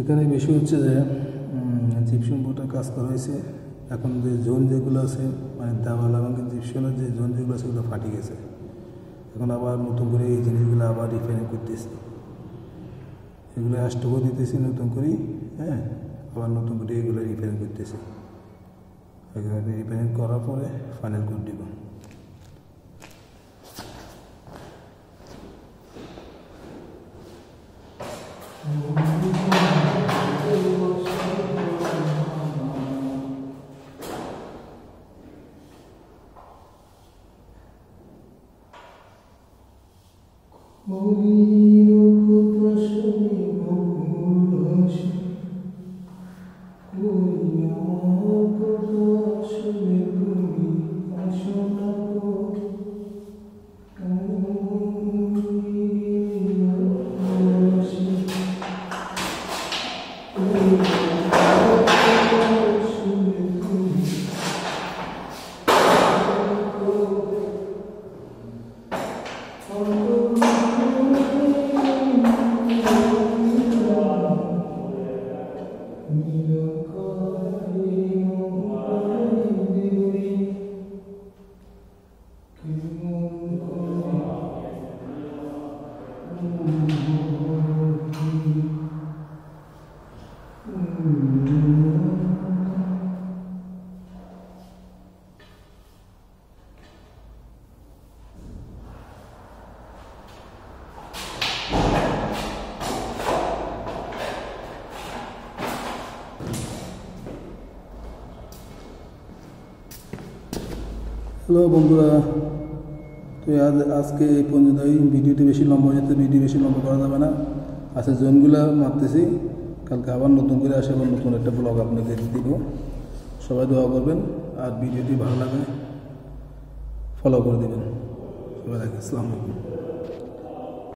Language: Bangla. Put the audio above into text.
এখানে বিষয় হচ্ছে যে জিপসাম বোর্ডের কাজ করা হয়েছে। এখন যে জোন যেগুলো আছে মানে দেওয়াল এবং জিপসামের যে জোন যেগুলো আছে সেগুলো ফাটি গেছে। এখন আবার নতুন করে এই জিনিসগুলো আবার রিপেয়ারিং করতেছি, এগুলো অ্যাস্ট্রো দিতেছি নতুন করে, হ্যাঁ, আবার নতুন করে এগুলো রিপেয়ারিং করতেছি। রিপেয়ারিং করার পরে ফাইনাল করে দিব। হ্যালো বন্ধুরা, তো আজকে এই পর্যন্ত। ভিডিওটি বেশি লম্বা হয়ে যেতে, ভিডিও বেশি লম্বা করা যাবে না। আচ্ছা, জোনগুলো মারতেছি, কালকে আবার নতুন করে আসে, আবার নতুন একটা ব্লগ আপনাকে দিব। সবাই দোয়া করবেন, আর ভিডিওটি ভালো লাগে ফলো করে দেবেন। সবাই রাখি, আসসালামু আলাইকুম।